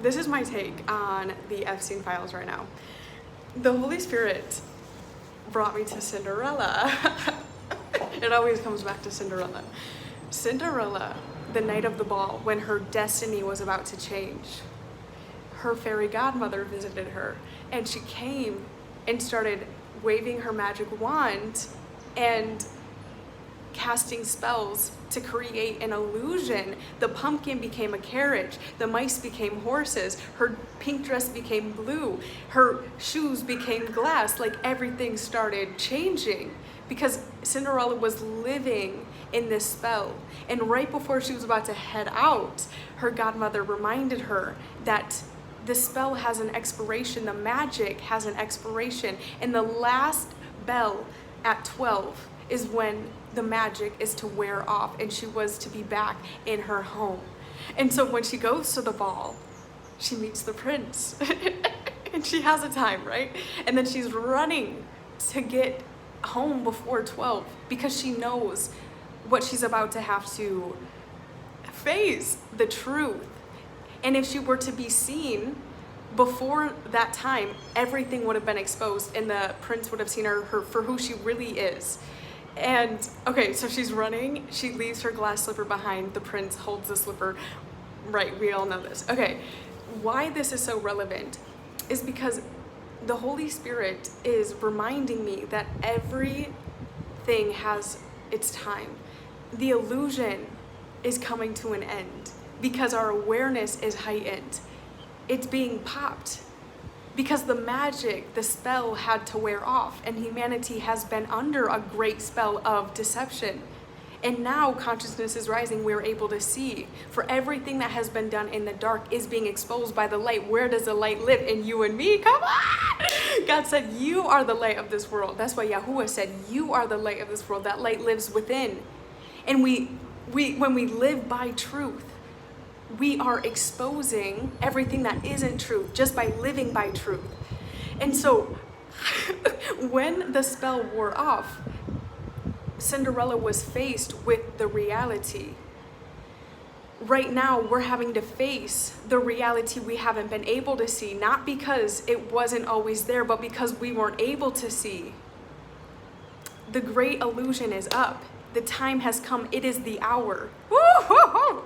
this is my take on the Epstein files right now. The Holy Spirit brought me to Cinderella. It always comes back to Cinderella. Cinderella, the night of the ball, when her destiny was about to change, her fairy godmother visited her, and she came and started waving her magic wand and casting spells to create an illusion. The pumpkin became a carriage, the mice became horses, her pink dress became blue, her shoes became glass. Like, everything started changing because Cinderella was living in this spell. And right before she was about to head out, her godmother reminded her that the spell has an expiration, the magic has an expiration, and the last bell at 12 is when the magic is to wear off, and she was to be back in her home. And so when she goes to the ball, she meets the prince and she has a time, right? And then she's running to get home before 12 because she knows what she's about to have to face, the truth. And if she were to be seen before that time, everything would have been exposed and the prince would have seen her for who she really is. And okay, so she's running, she leaves her glass slipper behind, the prince holds the slipper, right, we all know this. Okay, why this is so relevant is because the Holy Spirit is reminding me that everything has its time. The illusion is coming to an end because our awareness is heightened. It's being popped because the magic, the spell had to wear off, and humanity has been under a great spell of deception. And now consciousness is rising, we're able to see. For everything that has been done in the dark is being exposed by the light. Where does the light live? In you and me, come on! God said, you are the light of this world. That's why Yahuwah said, you are the light of this world. That light lives within. And when we live by truth, we are exposing everything that isn't truth just by living by truth. And so when the spell wore off, Cinderella was faced with the reality. Right now, we're having to face the reality we haven't been able to see, not because it wasn't always there, but because we weren't able to see. The great illusion is up. The time has come. It is the hour. Woo-hoo-hoo!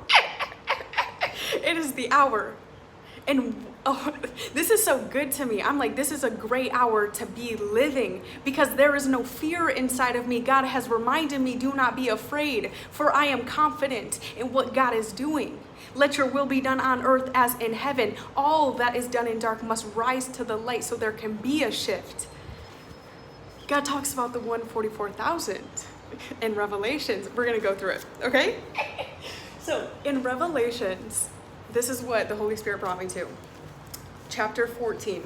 It is the hour. And oh, this is so good to me. I'm like, this is a great hour to be living because there is no fear inside of me. God has reminded me, do not be afraid, for I am confident in what God is doing. Let your will be done on earth as in heaven. All that is done in dark must rise to the light so there can be a shift. God talks about the 144,000 in Revelations. We're going to go through it, okay? So in Revelations, this is what the Holy Spirit brought me to. Chapter 14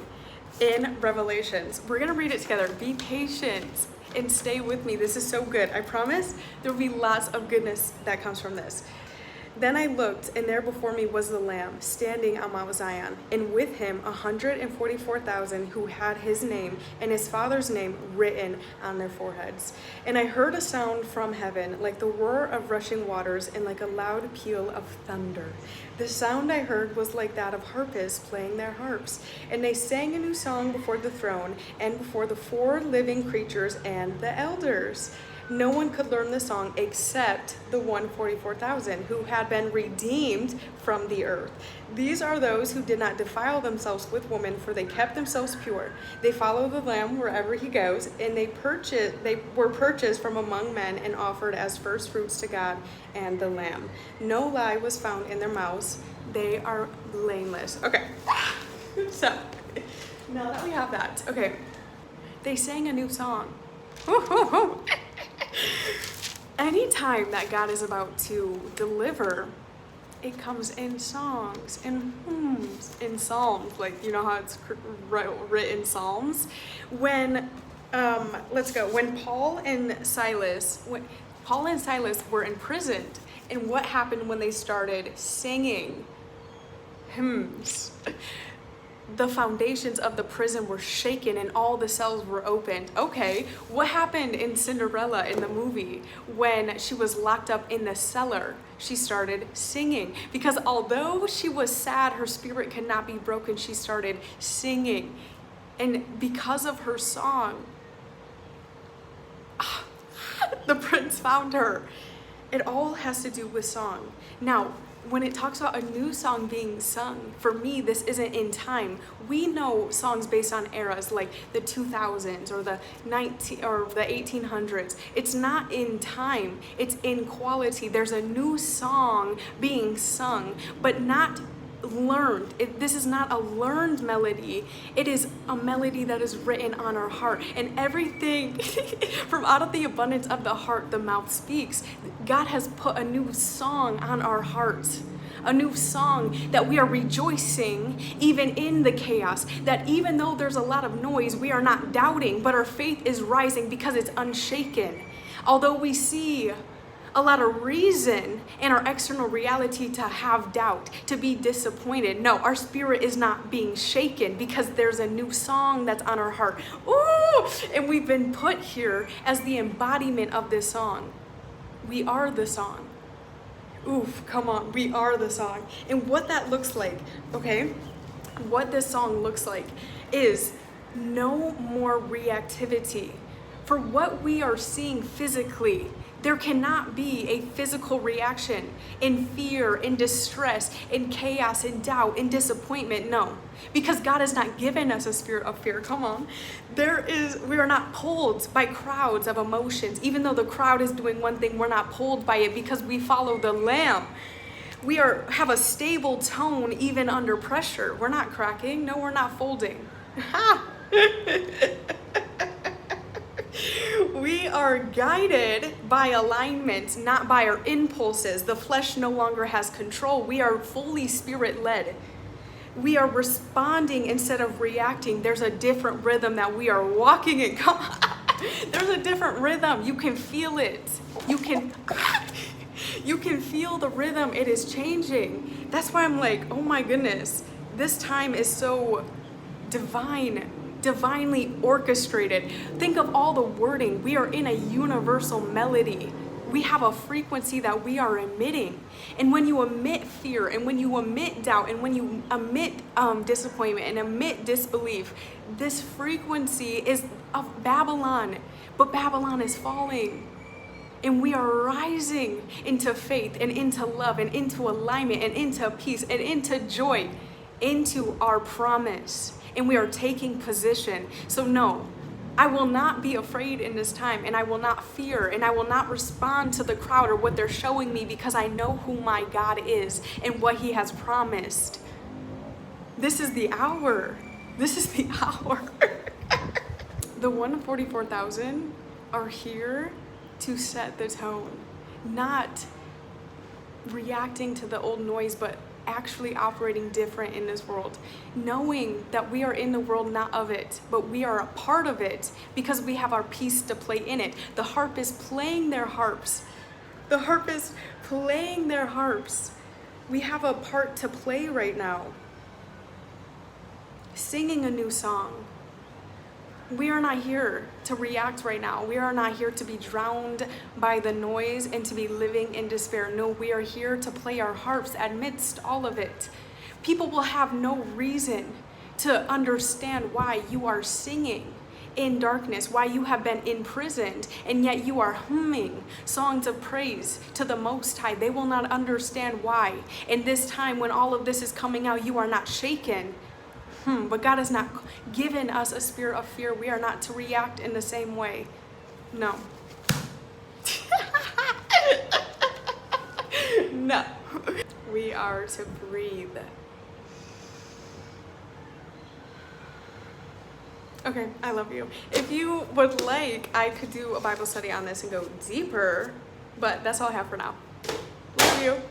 in Revelations. We're going to read it together. Be patient and stay with me. This is so good. I promise there will be lots of goodness that comes from this. Then I looked, and there before me was the Lamb standing on Mount Zion, and with him 144,000 who had his name and his Father's name written on their foreheads. And I heard a sound from heaven like the roar of rushing waters and like a loud peal of thunder. The sound I heard was like that of harpists playing their harps, and they sang a new song before the throne and before the 4 living creatures and the elders. No one could learn the song except the 144,000 who had been redeemed from the earth. These are those who did not defile themselves with women, for they kept themselves pure. They follow the Lamb wherever he goes, and they were purchased from among men and offered as first fruits to God and the Lamb. No lie was found in their mouths. They are blameless. Okay, so now that we have that, okay, they sang a new song. Anytime that God is about to deliver, it comes in songs and hymns, in psalms, like, you know how it's written psalms. When when Paul and Silas were imprisoned, and what happened when they started singing hymns? the foundations of the prison were shaken and all the cells were opened. Okay, what happened in Cinderella in the movie when she was locked up in the cellar? She started singing, because although she was sad, her spirit could not be broken. She started singing. And because of her song, the prince found her. It all has to do with song. Now, when it talks about a new song being sung, for me, this isn't in time. We know songs based on eras like the 2000s or the 1800s. It's not in time, it's in quality. There's a new song being sung, but not learned. This is not a learned melody. It is a melody that is written on our heart. And everything from out of the abundance of the heart, the mouth speaks. God has put a new song on our hearts. A new song that we are rejoicing even in the chaos. That even though there's a lot of noise, we are not doubting, but our faith is rising because it's unshaken. Although we see a lot of reason in our external reality to have doubt, to be disappointed. No, our spirit is not being shaken because there's a new song that's on our heart. Ooh! And we've been put here as the embodiment of this song. We are the song. Oof, come on, we are the song. And what that looks like, okay? What this song looks like is no more reactivity. For what we are seeing physically, there cannot be a physical reaction in fear, in distress, in chaos, in doubt, in disappointment. No, because God has not given us a spirit of fear. Come on. We are not pulled by crowds of emotions. Even though the crowd is doing one thing, we're not pulled by it because we follow the Lamb. We have a stable tone even under pressure. We're not cracking. No, we're not folding. We are guided by alignment, not by our impulses. The flesh no longer has control. We are fully spirit-led. We are responding instead of reacting. There's a different rhythm that we are walking in. Come on. There's a different rhythm. You can feel it. You can feel the rhythm. It is changing. That's why I'm like, oh my goodness, this time is so divinely orchestrated. Think of all the wording. We are in a universal melody. We have a frequency that we are emitting. And when you emit fear, and when you emit doubt, and when you emit disappointment and emit disbelief, this frequency is of Babylon. But Babylon is falling. And we are rising into faith and into love and into alignment and into peace and into joy, into our promise. And we are taking position. So no, I will not be afraid in this time, and I will not fear, and I will not respond to the crowd or what they're showing me, because I know who my God is and what he has promised. This is the hour. This is the hour. The 144,000 are here to set the tone, not reacting to the old noise, but actually operating different in this world, knowing that we are in the world, not of it, but we are a part of it because we have our piece to play in it. The harp is playing their harps. The harp is playing their harps. We have a part to play right now. Singing a new song. We are not here to react right now. We are not here to be drowned by the noise and to be living in despair. No, we are here to play our harps amidst all of it. People will have no reason to understand why you are singing in darkness, why you have been imprisoned, and yet you are humming songs of praise to the Most High. They will not understand why. In this time when all of this is coming out, you are not shaken. But God has not given us a spirit of fear. We are not to react in the same way. No. No. We are to breathe. Okay, I love you. If you would like, I could do a Bible study on this and go deeper, but that's all I have for now. Love you.